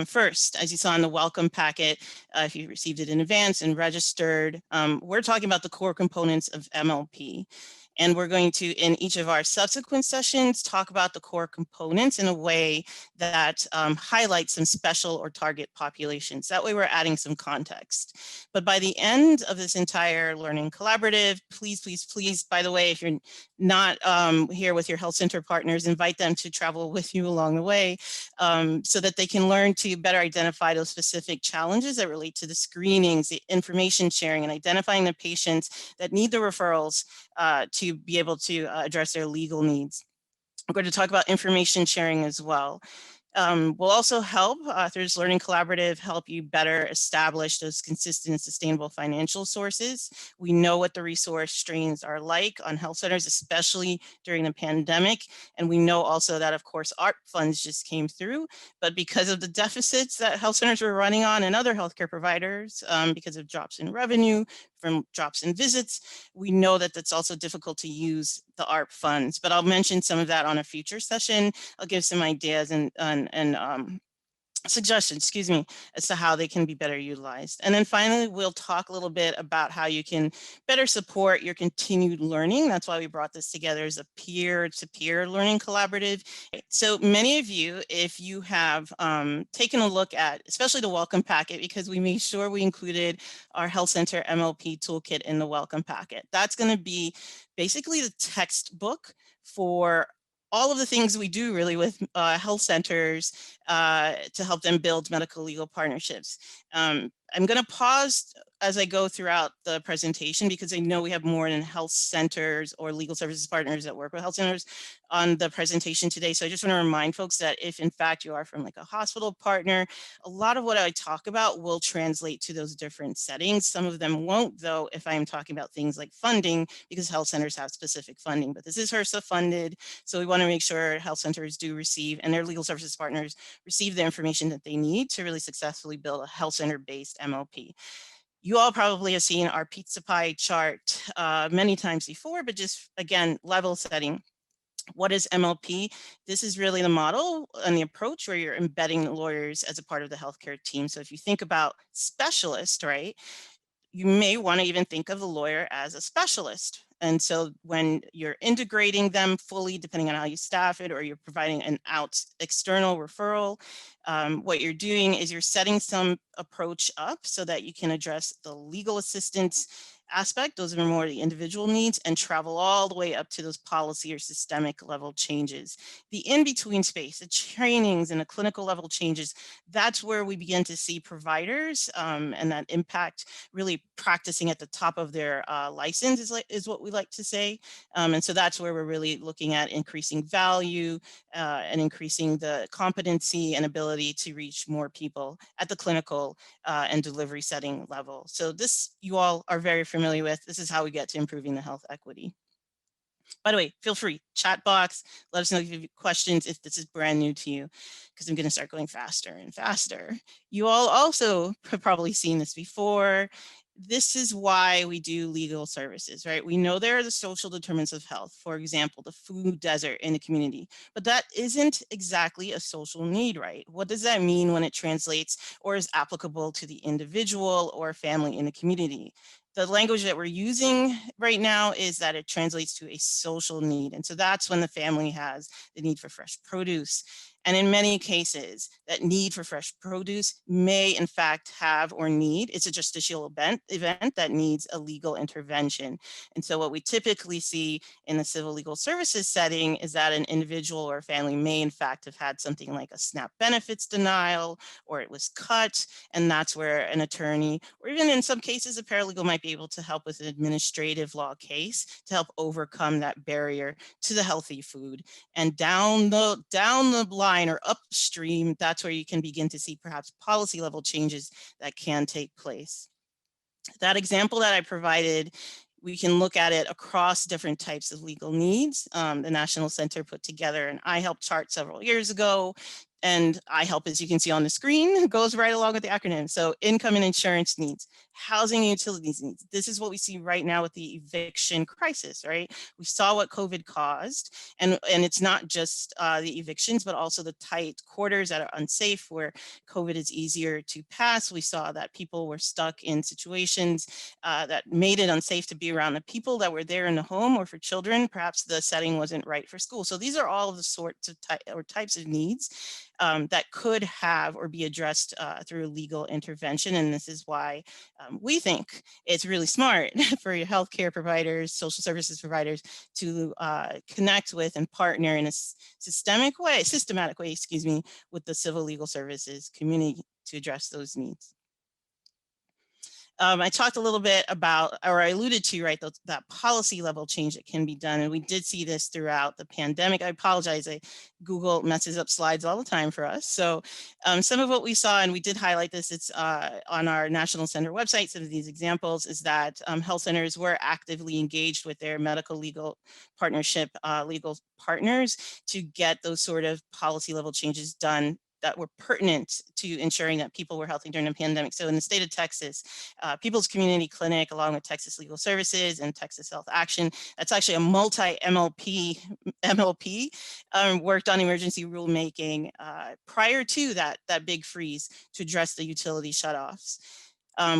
First, as you saw in the welcome packet, if you received it in advance and registered, we're talking about the core components of MLP. And we're going to, in each of our subsequent sessions, talk about the core components in a way that highlights some special or target populations. That way we're adding some context. But by the end of this entire learning collaborative, please, please, please, by the way, if you're not here with your health center partners, invite them to travel with you along the way so that they can learn to better identify those specific challenges that relate to the screenings, the information sharing, and identifying the patients that need the referrals to be able to address their legal needs. We're going to talk about information sharing as well. We'll also help through this learning collaborative, help you better establish those consistent and sustainable financial sources. We know what the resource strains are like on health centers, especially during the pandemic. And we know also that, of course, ARP funds just came through, but because of the deficits that health centers were running on and other healthcare providers, because of drops in revenue, from drops in visits, we know that it's also difficult to use the ARP funds, but I'll mention some of that on a future session. I'll give some ideas and suggestions, excuse me, as to how they can be better utilized. And then finally, we'll talk a little bit about how you can better support your continued learning. That's why we brought this together as a peer-to-peer learning collaborative. So many of you, if you have taken a look at, especially the welcome packet, because we made sure we included our health center MLP toolkit in the welcome packet. That's going to be basically the textbook for all of the things we do really with health centers to help them build medical legal partnerships. I'm going to pause as I go throughout the presentation because I know we have more than health centers or legal services partners that work with health centers on the presentation today. So I just want to remind folks that if in fact you are from like a hospital partner, a lot of what I talk about will translate to those different settings. Some of them won't though if I'm talking about things like funding, because health centers have specific funding, but this is HRSA funded. So we want to make sure health centers do receive and their legal services partners receive the information that they need to really successfully build a health center based MLP. You all probably have seen our pizza pie chart many times before, but just again, level setting. What is MLP? This is really the model and the approach where you're embedding the lawyers as a part of the healthcare team. So if you think about specialist, right, you may want to even think of the lawyer as a specialist. And so when you're integrating them fully, depending on how you staff it, or you're providing an external referral, what you're doing is you're setting some approach up so that you can address the legal assistance aspect, those are more the individual needs, and travel all the way up to those policy or systemic level changes. The in-between space, the trainings and the clinical level changes, that's where we begin to see providers and that impact really practicing at the top of their license is what we like to say. And so that's where we're really looking at increasing value and increasing the competency and ability to reach more people at the clinical and delivery setting level. So this you all are very familiar with. This is how we get to improving the health equity. By the way, feel free, chat box, let us know if you have questions if this is brand new to you, because I'm going to start going faster and faster. You all also have probably seen this before. This is why we do legal services, right? We know there are the social determinants of health, for example, the food desert in the community, but that isn't exactly a social need, right? What does that mean when it translates or is applicable to the individual or family in the community? The language that we're using right now is that it translates to a social need. And so that's when the family has the need for fresh produce. And in many cases, that need for fresh produce may in fact have or need, it's a justicial event that needs a legal intervention. And so what we typically see in the civil legal services setting is that an individual or family may in fact have had something like a SNAP benefits denial, or it was cut, and that's where an attorney, or even in some cases, a paralegal might be able to help with an administrative law case to help overcome that barrier to the healthy food. And down the line or upstream, that's where you can begin to see perhaps policy level changes that can take place. That example that I provided, we can look at it across different types of legal needs. The National Center put together, and I helped chart several years ago, And IHELP, as you can see on the screen, goes right along with the acronym. So income and insurance needs, housing and utilities needs. This is what we see right now with the eviction crisis, right? We saw what COVID caused, and it's not just the evictions, but also the tight quarters that are unsafe where COVID is easier to pass. We saw that people were stuck in situations that made it unsafe to be around the people that were there in the home, or for children, perhaps the setting wasn't right for school. So these are all of the sorts of types of needs that could have or be addressed through legal intervention. And this is why we think it's really smart for your healthcare providers, social services providers to connect with and partner in a systematic way, excuse me, with the civil legal services community to address those needs. I talked a little bit about, or I alluded to, right, that policy level change that can be done. And we did see this throughout the pandemic. I apologize, Google messes up slides all the time for us. So some of what we saw, and we did highlight this, it's on our National Center website, some of these examples, is that health centers were actively engaged with their medical legal partnership, legal partners to get those sort of policy level changes done that were pertinent to ensuring that people were healthy during the pandemic. So in the state of Texas, People's Community Clinic, along with Texas Legal Services and Texas Health Action, that's actually a multi-MLP worked on emergency rulemaking prior to that big freeze to address the utility shutoffs.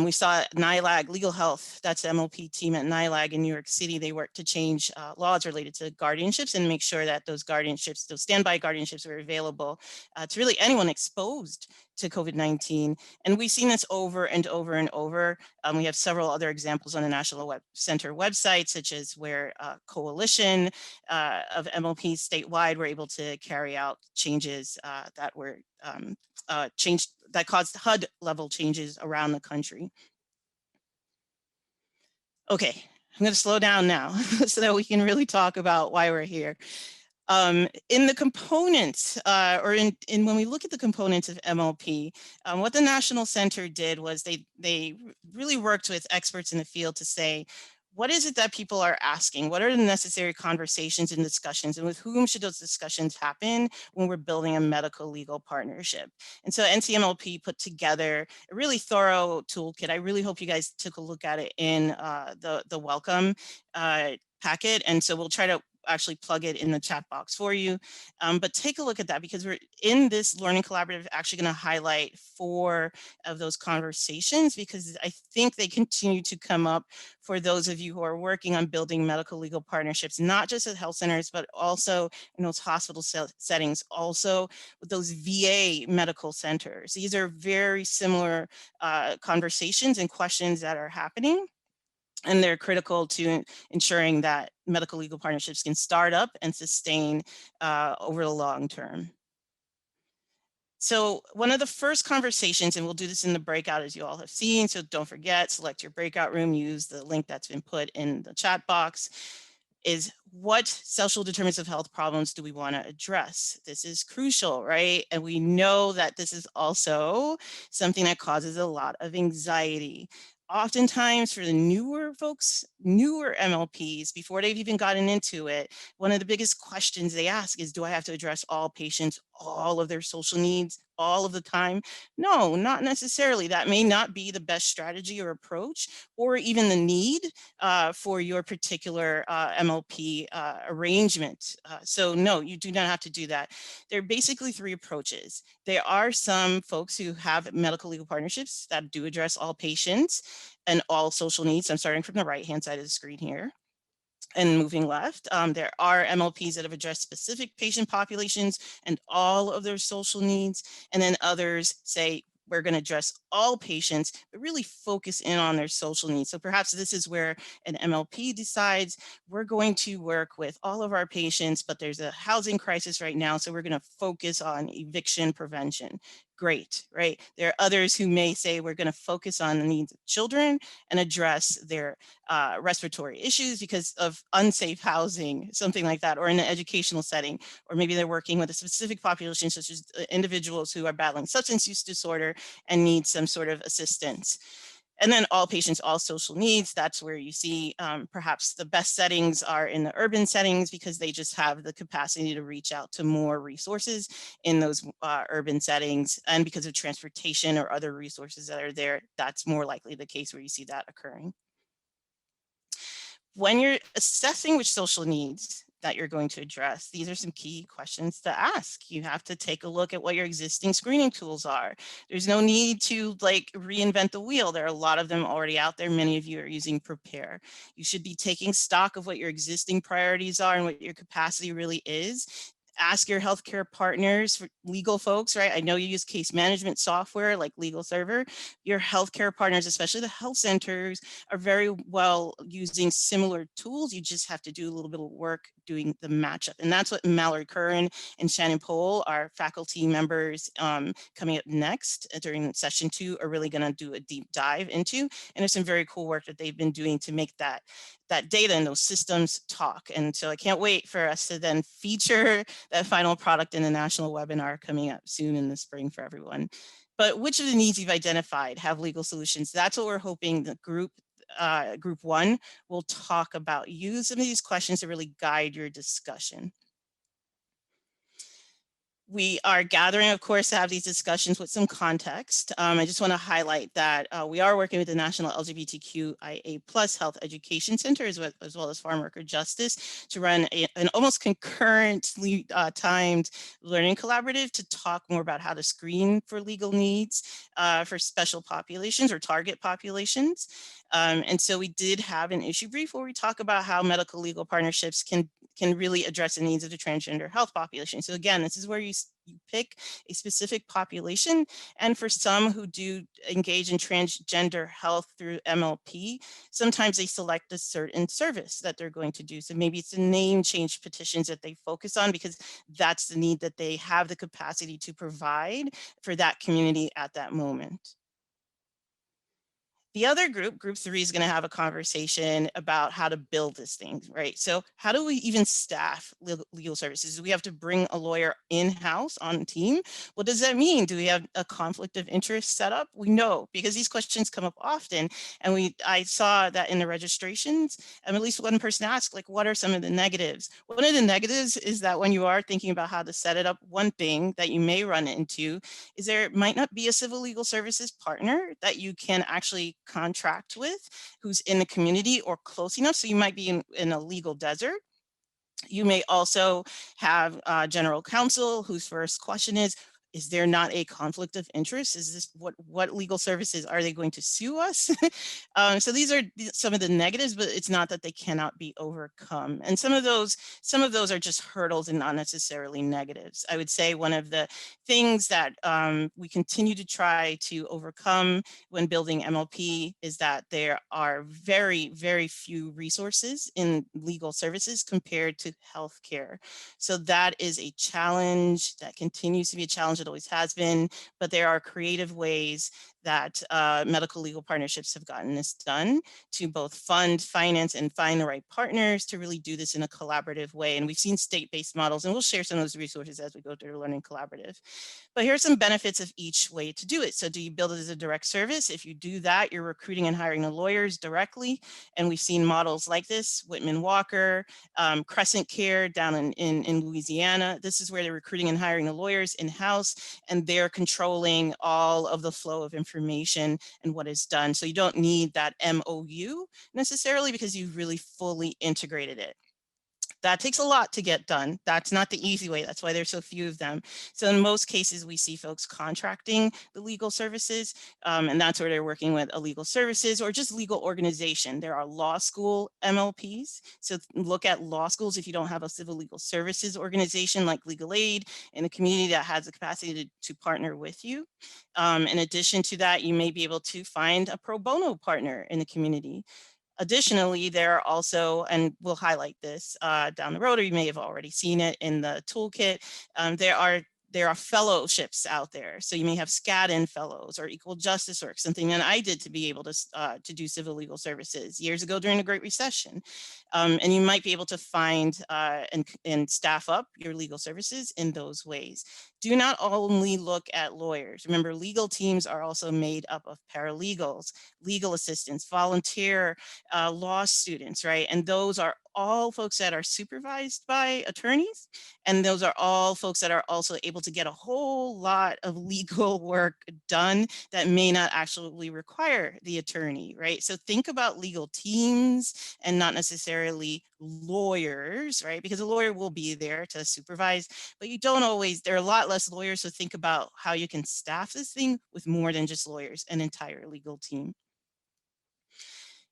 We saw NILAG Legal Health, that's the MLP team at NILAG in New York City. They worked to change laws related to guardianships and make sure that those guardianships, those standby guardianships, were available to really anyone exposed to COVID-19. And we've seen this over and over and over. We have several other examples on the National Center website, such as where coalition of MLPs statewide were able to carry out changes that were changed, that caused HUD level changes around the country. Okay, I'm going to slow down now so that we can really talk about why we're here. In the components, or in when we look at the components of MLP, what the National Center did was they really worked with experts in the field to say, what is it that people are asking? What are the necessary conversations and discussions? And with whom should those discussions happen when we're building a medical legal partnership? And so NCMLP put together a really thorough toolkit. I really hope you guys took a look at it in the welcome packet. And so we'll try to actually plug it in the chat box for you. But take a look at that, because we're in this learning collaborative actually going to highlight 4 of those conversations, because I think they continue to come up for those of you who are working on building medical legal partnerships, not just at health centers, but also in those hospital settings, also with those VA medical centers. These are very similar conversations and questions that are happening. And they're critical to ensuring that medical legal partnerships can start up and sustain over the long term. So one of the first conversations, and we'll do this in the breakout as you all have seen, so don't forget, select your breakout room, use the link that's been put in the chat box, is what social determinants of health problems do we want to address? This is crucial, right? And we know that this is also something that causes a lot of anxiety. Oftentimes for the newer folks, newer MLPs, before they've even gotten into it, one of the biggest questions they ask is, do I have to address all patients, all of their social needs, all of the time? No, not necessarily. That may not be the best strategy or approach, or even the need for your particular MLP arrangement. So no, you do not have to do that. There are basically 3 approaches. There are some folks who have medical legal partnerships that do address all patients and all social needs. I'm starting from the right-hand side of the screen here and moving left. There are MLPs that have addressed specific patient populations and all of their social needs. And then others say, we're going to address all patients, but really focus in on their social needs. So perhaps this is where an MLP decides, we're going to work with all of our patients, but there's a housing crisis right now, so we're going to focus on eviction prevention. Great, right? There are others who may say, we're going to focus on the needs of children and address their respiratory issues because of unsafe housing, something like that, or in an educational setting, or maybe they're working with a specific population, such as individuals who are battling substance use disorder and need some sort of assistance. And then all patients, all social needs, that's where you see perhaps the best settings are in the urban settings because they just have the capacity to reach out to more resources in those urban settings. And because of transportation or other resources that are there, that's more likely the case where you see that occurring. When you're assessing which social needs that you're going to address, these are some key questions to ask. You have to take a look at what your existing screening tools are. There's no need to like reinvent the wheel. There are a lot of them already out there. Many of you are using Prepare. You should be taking stock of what your existing priorities are and what your capacity really is. Ask your healthcare partners, for legal folks, right? I know you use case management software like Legal Server. Your healthcare partners, especially the health centers, are very well using similar tools. You just have to do a little bit of work doing the matchup. And that's what Mallory Curran and Shannon Pohl, our faculty members coming up next during session 2, are really gonna do a deep dive into. And there's some very cool work that they've been doing to make that data and those systems talk. And so I can't wait for us to then feature that final product in a national webinar coming up soon in the spring for everyone. But which of the needs you've identified have legal solutions? That's what we're hoping the group 1 will talk about. Use some of these questions to really guide your discussion. We are gathering, of course, to have these discussions with some context. I just want to highlight that we are working with the National LGBTQIA+ Health Education Center as well as Farm Worker Justice to run an almost concurrently timed learning collaborative to talk more about how to screen for legal needs for special populations or target populations. And so we did have an issue brief where we talk about how medical legal partnerships can really address the needs of the transgender health population. So again, this is where you pick a specific population. And for some who do engage in transgender health through MLP, sometimes they select a certain service that they're going to do. So maybe it's the name change petitions that they focus on because that's the need that they have the capacity to provide for that community at that moment. The other group 3, is going to have a conversation about how to build this thing, right? So how do we even staff legal services? Do we have to bring a lawyer in-house on team? What does that mean? Do we have a conflict of interest set up? We know because these questions come up often. And I saw that in the registrations, and at least one person asked, like, what are some of the negatives? One of the negatives is that when you are thinking about how to set it up, one thing that you may run into is there might not be a civil legal services partner that you can actually contract with who's in the community or close enough. So you might be in a legal desert. You may also have general counsel whose first question is there not a conflict of interest? Is this what legal services are they going to sue us? So these are some of the negatives, but it's not that they cannot be overcome. And some of those are just hurdles and not necessarily negatives. I would say one of the things that we continue to try to overcome when building MLP is that there are very, very few resources in legal services compared to healthcare. So that is a challenge that continues to be a challenge. It always has been, but there are creative ways that medical legal partnerships have gotten this done to both fund, finance, and find the right partners to really do this in a collaborative way. And we've seen state-based models, and we'll share some of those resources as we go through the learning collaborative. But here are some benefits of each way to do it. So do you build it as a direct service? If you do that, you're recruiting and hiring the lawyers directly. And we've seen models like this, Whitman Walker, Crescent Care down in Louisiana. This is where they're recruiting and hiring the lawyers in-house, and they're controlling all of the flow of information and what is done. So you don't need that MOU necessarily because you've really fully integrated it. That takes a lot to get done. That's not the easy way. That's why there's so few of them. So in most cases, we see folks contracting the legal services, and that's where they're working with a legal services or just legal organization. There are law school MLPs. So look at law schools if you don't have a civil legal services organization like Legal Aid in a community that has the capacity to partner with you. In addition to that, you may be able to find a pro bono partner in the community. Additionally, there are also, and we'll highlight this down the road, or you may have already seen it in the toolkit, there are there are fellowships out there. So you may have SCADN fellows or equal justice work, something that I did to be able to do civil legal services years ago during the Great Recession. And you might be able to find and staff up your legal services in those ways. Do not only look at lawyers. Remember, legal teams are also made up of paralegals, legal assistants, volunteer law students, right? And those are all folks that are supervised by attorneys. And those are all folks that are also able to get a whole lot of legal work done that may not actually require the attorney, right? So think about legal teams and not necessarily lawyers, right? Because a lawyer will be there to supervise, but you don't always, there are a lot less lawyers. So think about how you can staff this thing with more than just lawyers, an entire legal team.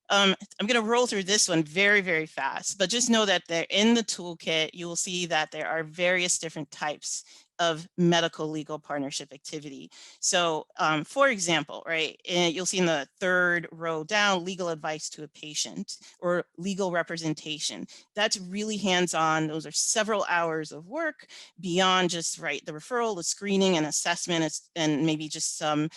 I'm going to roll through this one very, very fast, but just know that they're in the toolkit. You will see that there are various different types of medical legal partnership activity. So for example, right, you'll see in the third row down, legal advice to a patient or legal representation. That's really hands-on. Those are several hours of work beyond just, right, the referral, the screening and assessment, and maybe just some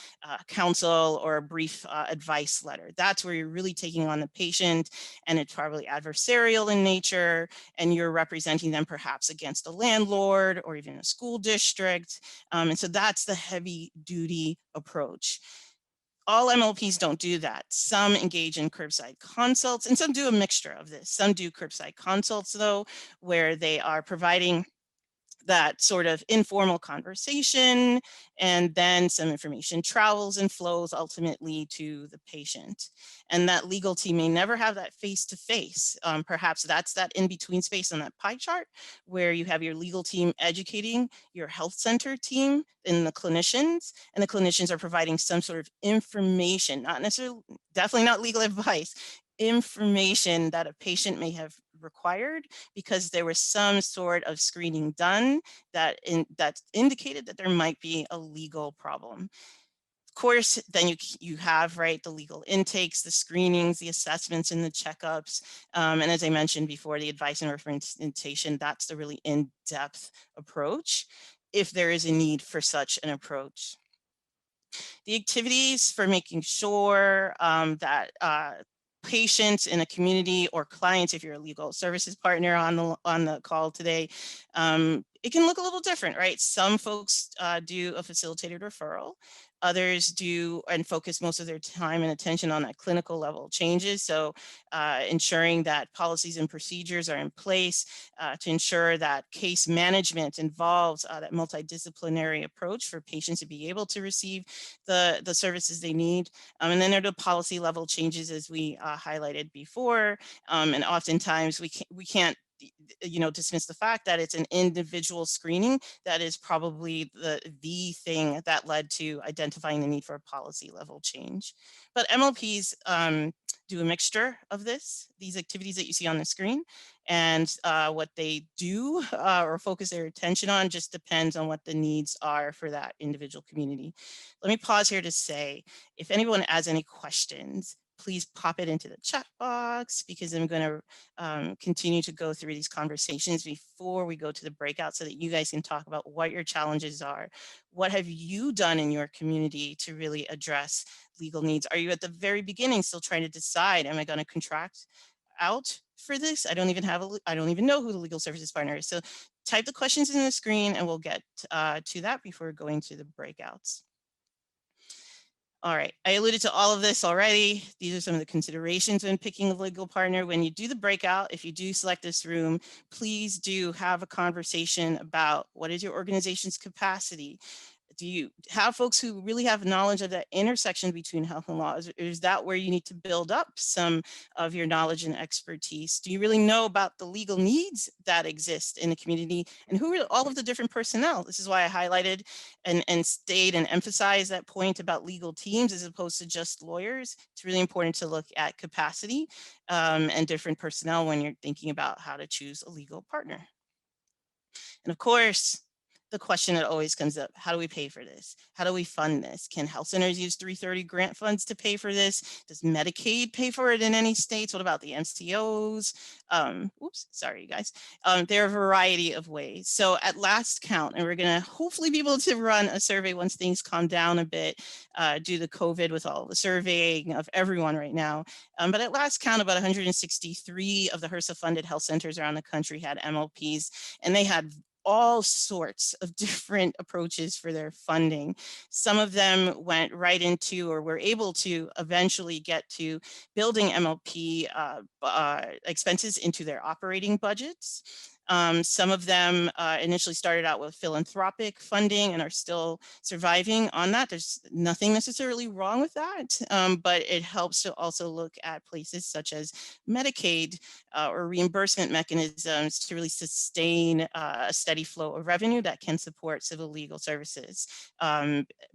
counsel or a brief advice letter. That's where you're really taking on the patient, and it's probably adversarial in nature, and you're representing them perhaps against a landlord or even a school district. And so that's the heavy duty approach. All MLPs don't do that. Some engage in curbside consults, and some do a mixture of this. Some do curbside consults, though, where they are providing that sort of informal conversation, and then some information travels and flows ultimately to the patient. And that legal team may never have that face-to-face. Perhaps that's that in-between space on that pie chart where you have your legal team educating your health center team and the clinicians, and the clinicians are providing some sort of information, not necessarily, definitely not legal advice, information that a patient may have required because there was some sort of screening done that indicated that there might be a legal problem. Of course, then you have, right, the legal intakes, the screenings, the assessments, and the checkups. And as I mentioned before, the advice and representation, that's the really in-depth approach if there is a need for such an approach. The activities for making sure that patients in a community or clients, if you're a legal services partner on the call today, it can look a little different, right? Some folks do a facilitated referral. Others do and focus most of their time and attention on that clinical level changes. So ensuring that policies and procedures are in place to ensure that case management involves that multidisciplinary approach for patients to be able to receive the services they need. And then there are the policy level changes, as we highlighted before. And oftentimes we can't dismiss the fact that it's an individual screening that is probably the thing that led to identifying the need for a policy level change. But MLPs do a mixture of these activities that you see on the screen, and what they do or focus their attention on just depends on what the needs are for that individual community. Let me pause here to say, if anyone has any questions, please pop it into the chat box, because I'm going to continue to go through these conversations before we go to the breakout so that you guys can talk about what your challenges are. What have you done in your community to really address legal needs? Are you at the very beginning still trying to decide, am I going to contract out for this? I don't even know who the legal services partner is. So type the questions in the screen and we'll get to that before going to the breakouts. All right, I alluded to all of this already. These are some of the considerations when picking a legal partner. When you do the breakout, if you do select this room, please do have a conversation about what is your organization's capacity. Do you have folks who really have knowledge of that intersection between health and law? Is that where you need to build up some of your knowledge and expertise? Do you really know about the legal needs that exist in the community, and who are all of the different personnel? This is why I highlighted and stayed and emphasized that point about legal teams as opposed to just lawyers. It's really important to look at capacity and different personnel when you're thinking about how to choose a legal partner. And of course, the question that always comes up: how do we pay for this? How do we fund this? Can health centers use 330 grant funds to pay for this? Does Medicaid pay for it in any states? What about the MCOs? Oops, sorry, you guys. There are a variety of ways. So at last count, and we're going to hopefully be able to run a survey once things calm down a bit due to COVID with all the surveying of everyone right now. But at last count, about 163 of the HRSA funded health centers around the country had MLPs, and they had all sorts of different approaches for their funding. Some of them went right into, or were able to eventually get to, building MLP expenses into their operating budgets. Some of them initially started out with philanthropic funding and are still surviving on that. There's nothing necessarily wrong with that, but it helps to also look at places such as Medicaid or reimbursement mechanisms to really sustain a steady flow of revenue that can support civil legal services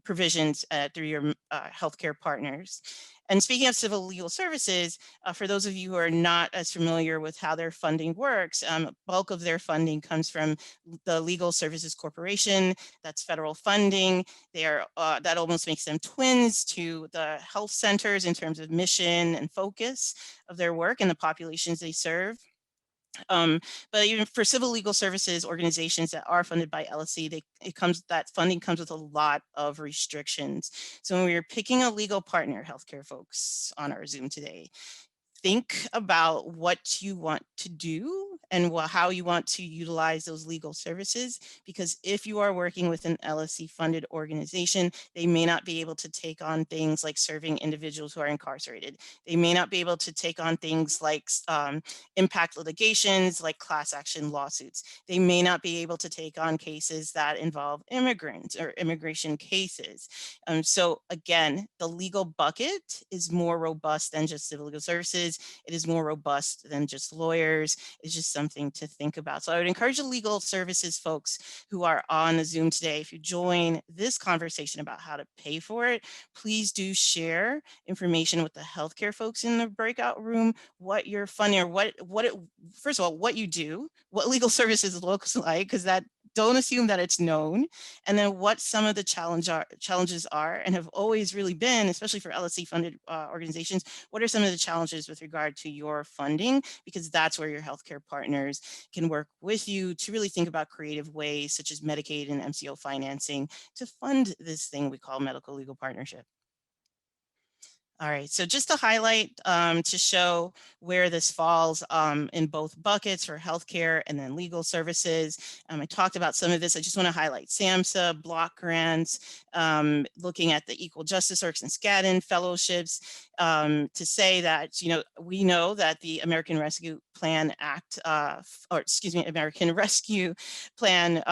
provisions through your healthcare partners. And speaking of civil legal services, for those of you who are not as familiar with how their funding works, bulk of their funding comes from the Legal Services Corporation. That's federal funding. They are that almost makes them twins to the health centers in terms of mission and focus of their work and the populations they serve. But even for civil legal services organizations that are funded by LSC, that funding comes with a lot of restrictions. So when we are picking a legal partner, healthcare folks on our Zoom today, think about what you want to do and how you want to utilize those legal services, because if you are working with an LSC funded organization, they may not be able to take on things like serving individuals who are incarcerated. They may not be able to take on things like impact litigations, like class action lawsuits. They may not be able to take on cases that involve immigrants or immigration cases. So again, the legal bucket is more robust than just civil legal services. It is more robust than just lawyers. It's just something to think about. So I would encourage the legal services folks who are on the Zoom today, if you join this conversation about how to pay for it, please do share information with the healthcare folks in the breakout room, what you're funding, or first of all, what you do, what legal services looks like, because that, don't assume that it's known, and then what some of the challenges are and have always really been, especially for LSC funded organizations. What are some of the challenges with regard to your funding? Because that's where your healthcare partners can work with you to really think about creative ways such as Medicaid and MCO financing to fund this thing we call medical legal partnership. All right, so just to highlight, to show where this falls in both buckets for healthcare and then legal services. I talked about some of this. I just want to highlight SAMHSA, block grants, looking at the Equal Justice Works and Skadden fellowships, to say that, we know that the American Rescue Plan Act, American Rescue Plan,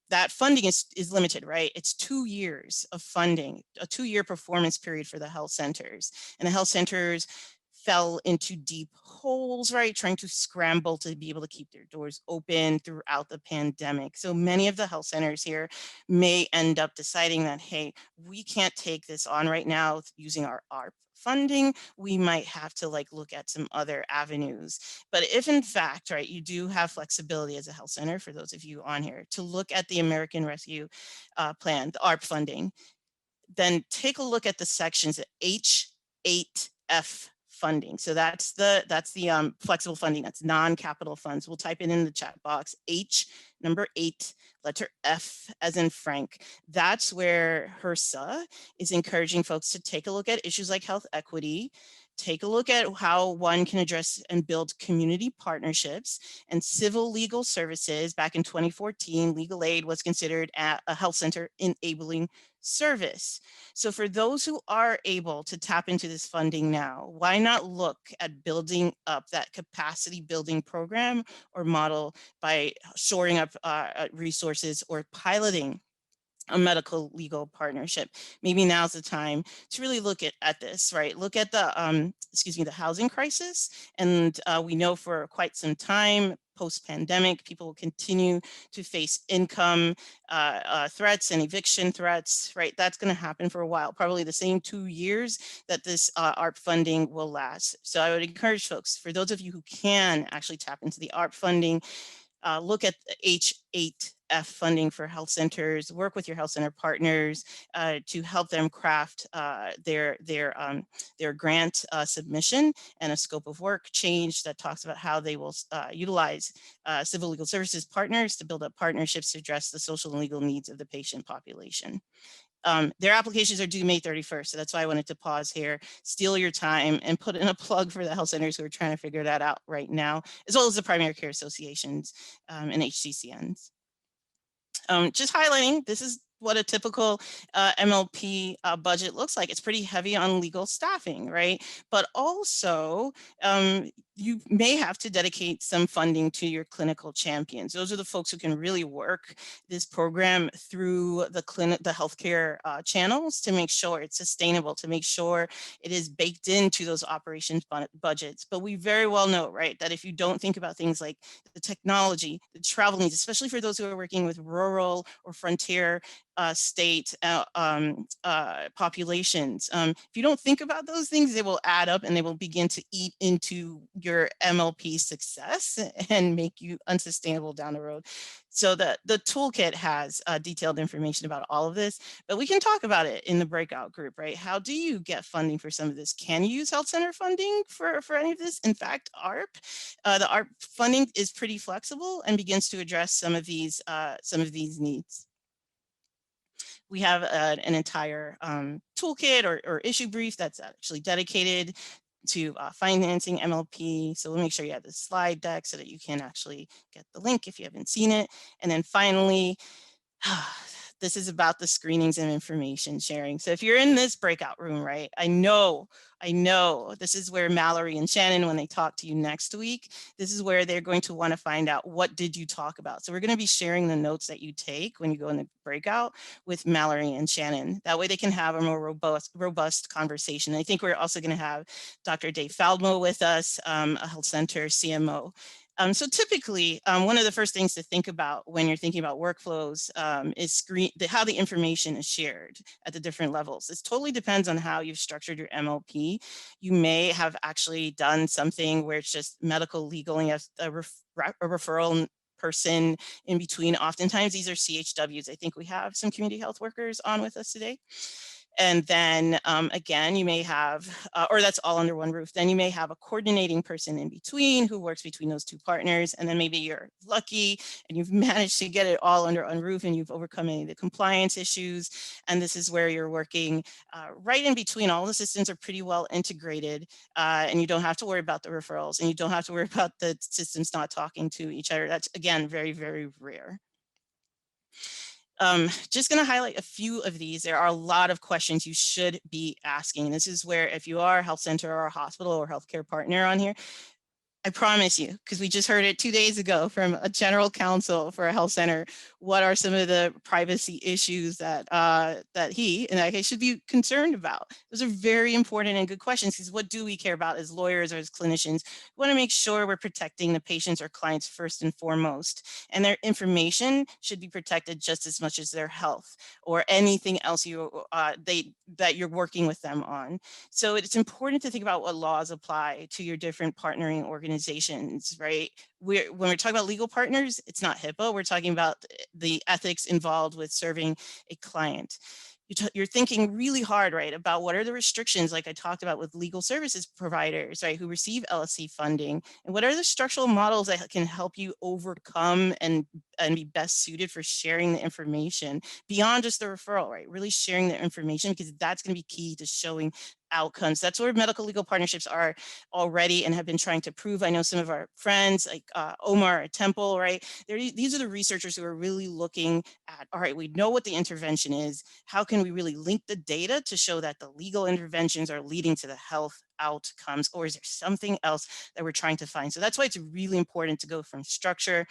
that funding is limited, right? It's 2 years of funding, a 2-year performance period for the health centers. And the health centers fell into deep holes, right? Trying to scramble to be able to keep their doors open throughout the pandemic. So many of the health centers here may end up deciding that, hey, we can't take this on right now using our ARP funding. We might have to look at some other avenues. But if in fact, right, you do have flexibility as a health center, for those of you on here, to look at the American Rescue Plan, the ARP funding, then take a look at the sections at H8F funding. So that's the flexible funding. That's non-capital funds. We'll type it in the chat box. H, number 8, letter F as in Frank. That's where HRSA is encouraging folks to take a look at issues like health equity, take a look at how one can address and build community partnerships and civil legal services. Back in 2014, legal aid was considered a health center enabling service. So for those who are able to tap into this funding now, why not look at building up that capacity building program or model by shoring up resources or piloting a medical legal partnership? Maybe now's the time to really look at this, right? Look at the housing crisis. And we know for quite some time, post-pandemic, people will continue to face income threats and eviction threats, right? That's going to happen for a while, probably the same 2 years that this ARP funding will last. So I would encourage folks, for those of you who can actually tap into the ARP funding, look at H8 F funding for health centers. Work with your health center partners to help them craft their grant submission and a scope of work change that talks about how they will utilize civil legal services partners to build up partnerships to address the social and legal needs of the patient population. Their applications are due May 31st. So that's why I wanted to pause here, steal your time, and put in a plug for the health centers who are trying to figure that out right now, as well as the primary care associations and HCCNs. Just highlighting, this is what a typical MLP budget looks like. It's pretty heavy on legal staffing, right? But also, you may have to dedicate some funding to your clinical champions. Those are the folks who can really work this program through the healthcare channels to make sure it's sustainable, to make sure it is baked into those operations budgets. But we very well know, right, that if you don't think about things like the technology, the travel needs, especially for those who are working with rural or frontier state populations. If you don't think about those things, they will add up and they will begin to eat into your MLP success and make you unsustainable down the road. So the toolkit has detailed information about all of this, but we can talk about it in the breakout group, right? How do you get funding for some of this? Can you use health center funding for any of this? In fact, the ARP funding is pretty flexible and begins to address some of these needs. We have an entire toolkit or issue brief that's actually dedicated to financing MLP. So we'll make sure you have the slide deck so that you can actually get the link if you haven't seen it. And then finally, this is about the screenings and information sharing. So if you're in this breakout room, right, I know this is where Mallory and Shannon, when they talk to you next week, this is where they're going to want to find out, what did you talk about? So we're going to be sharing the notes that you take when you go in the breakout with Mallory and Shannon. That way they can have a more robust conversation. I think we're also going to have Dr. Dave Faldmo with us, a health center CMO. So typically, one of the first things to think about when you're thinking about workflows is how the information is shared at the different levels. This totally depends on how you've structured your MLP. You may have actually done something where it's just medical, legal, and you have a referral person in between. Oftentimes, these are CHWs. I think we have some community health workers on with us today. And then again, you may have, or that's all under one roof, then you may have a coordinating person in between who works between those two partners. And then maybe you're lucky and you've managed to get it all under one roof and you've overcome any of the compliance issues. And this is where you're working right in between. All the systems are pretty well integrated and you don't have to worry about the referrals and you don't have to worry about the systems not talking to each other. That's, again, very, very rare. Just going to highlight a few of these. There are a lot of questions you should be asking. This is where, if you are a health center or a hospital or healthcare partner on here, I promise you, because we just heard it 2 days ago from a general counsel for a health center, what are some of the privacy issues that that he, in that case, should be concerned about? Those are very important and good questions, because what do we care about as lawyers or as clinicians? We want to make sure we're protecting the patients or clients first and foremost, and their information should be protected just as much as their health or anything else that you're working with them on. So it's important to think about what laws apply to your different partnering organizations, right? When we're talking about legal partners, it's not HIPAA. We're talking about the ethics involved with serving a client. You're thinking really hard, right, about what are the restrictions, like I talked about with legal services providers, right, who receive LSC funding, and what are the structural models that can help you overcome and be best suited for sharing the information beyond just the referral, right? Really sharing the information, because that's going to be key to showing outcomes. That's where medical legal partnerships are already and have been trying to prove. I know some of our friends like Omar at Temple, right? These are the researchers who are really looking at, all right, we know what the intervention is. How can we really link the data to show that the legal interventions are leading to the health outcomes, or is there something else that we're trying to find? So that's why it's really important to go from structure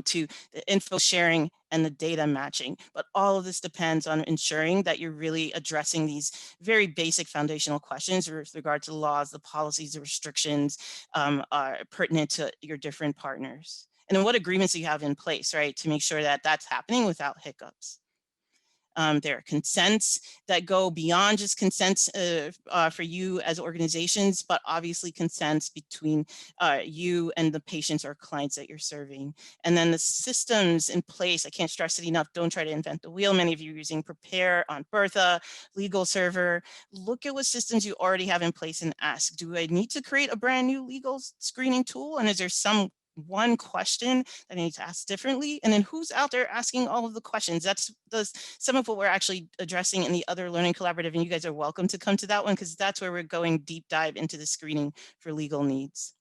to the info sharing and the data matching. But all of this depends on ensuring that you're really addressing these very basic foundational questions with regard to the laws, the policies, the restrictions are pertinent to your different partners. And then what agreements do you have in place, right, to make sure that that's happening without hiccups. There are consents that go beyond just consents for you as organizations, but obviously consents between you and the patients or clients that you're serving. And then the systems in place, I can't stress it enough, don't try to invent the wheel. Many of you are using Prepare on Bertha, Legal Server. Look at what systems you already have in place and ask, do I need to create a brand new legal screening tool? And is there some one question that I need to ask differently? And then who's out there asking all of the questions? That's some of what we're actually addressing in the other learning collaborative, and you guys are welcome to come to that one, because that's where we're going deep dive into the screening for legal needs.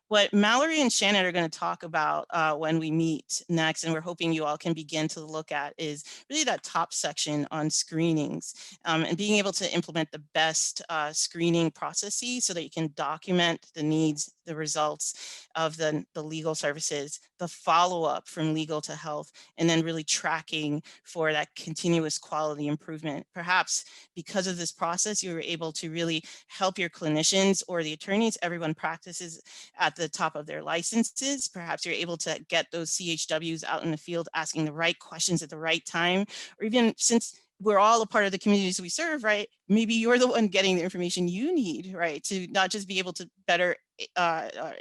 What Mallory and Shannon are going to talk about when we meet next, and we're hoping you all can begin to look at, is really that top section on screenings and being able to implement the best screening processes so that you can document the needs, the results of the legal services, the follow-up from legal to health, and then really tracking for that continuous quality improvement. Perhaps because of this process, you were able to really help your clinicians or the attorneys, everyone practices at the top of their licenses. Perhaps you're able to get those CHWs out in the field asking the right questions at the right time, or even since we're all a part of the communities we serve, right? Maybe you're the one getting the information you need, right? To not just be able to better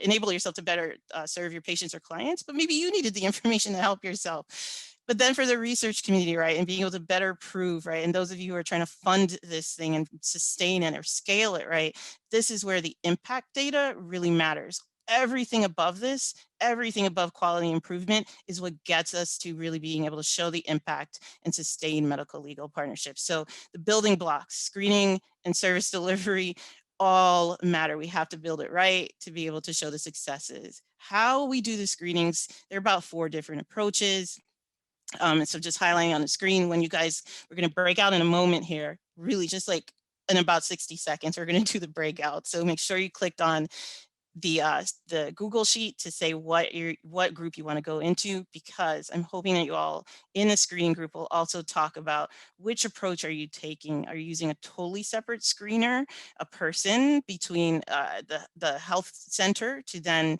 enable yourself to better serve your patients or clients, but maybe you needed the information to help yourself. But then for the research community, right, and being able to better prove, right, and those of you who are trying to fund this thing and sustain it or scale it, right, this is where the impact data really matters. Everything above this, everything above quality improvement is what gets us to really being able to show the impact and sustain medical legal partnerships. So the building blocks, screening and service delivery, all matter. We have to build it right to be able to show the successes. How we do the screenings, there are about 4 different approaches. And so just highlighting on the screen, when you guys, we're going to break out in a moment here, really just like in about 60 seconds, we're going to do the breakout. So make sure you clicked on the Google sheet to say what group you want to go into, because I'm hoping that you all in the screening group will also talk about which approach are you taking. Are you using a totally separate screener, a person between the health center to then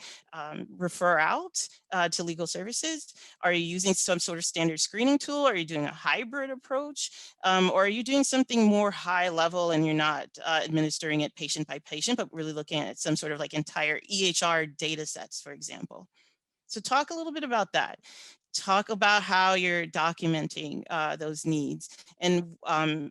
refer out to legal services? Are you using some sort of standard screening tool? Are you doing a hybrid approach? Or are you doing something more high level and you're not administering it patient by patient, but really looking at some sort of like entire EHR data sets, for example? So talk a little bit about that. Talk about how you're documenting those needs. And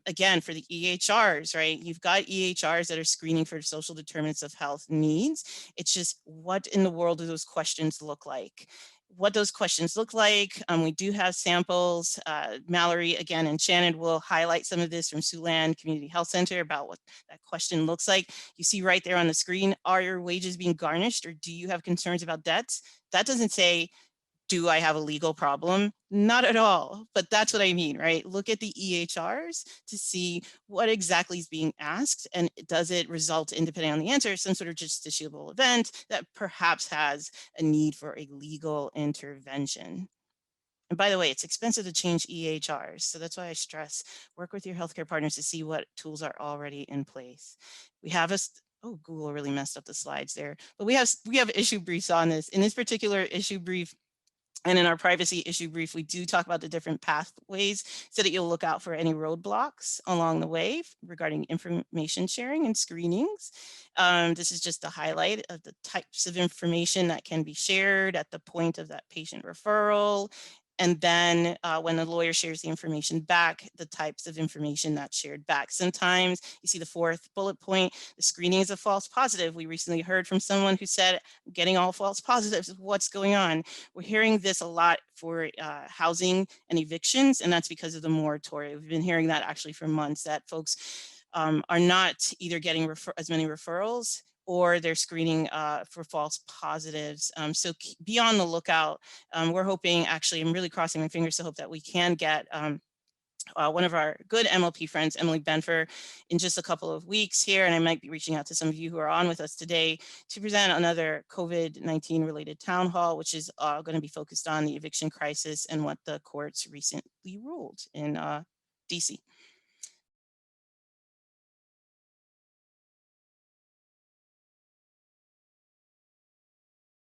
again, for the EHRs, right? You've got EHRs that are screening for social determinants of health needs. It's just, what in the world do those questions look like? What those questions look like. We do have samples. Mallory, again, and Shannon will highlight some of this from Siouxland Community Health Center about what that question looks like. You see right there on the screen, are your wages being garnished, or do you have concerns about debts? That doesn't say, do I have a legal problem? Not at all, but that's what I mean, right? Look at the EHRs to see what exactly is being asked, and does it result in, depending on the answer, some sort of justiciable event that perhaps has a need for a legal intervention. And by the way, it's expensive to change EHRs, so that's why I stress, work with your healthcare partners to see what tools are already in place. We have oh, Google really messed up the slides there, but we have issue briefs on this. In this particular issue brief, and in our privacy issue brief, we do talk about the different pathways so that you'll look out for any roadblocks along the way regarding information sharing and screenings. This is just a highlight of the types of information that can be shared at the point of that patient referral. And then when the lawyer shares the information back, the types of information that's shared back. Sometimes you see the 4th bullet point, the screening is a false positive. We recently heard from someone who said, getting all false positives, what's going on? We're hearing this a lot for housing and evictions, and that's because of the moratorium. We've been hearing that actually for months, that folks are not either getting as many referrals, or they're screening for false positives. So be on the lookout. We're hoping, actually, I'm really crossing my fingers to hope that we can get one of our good MLP friends, Emily Benfer, in just a couple of weeks here, and I might be reaching out to some of you who are on with us today to present another COVID-19 related town hall, which is going to be focused on the eviction crisis and what the courts recently ruled in DC.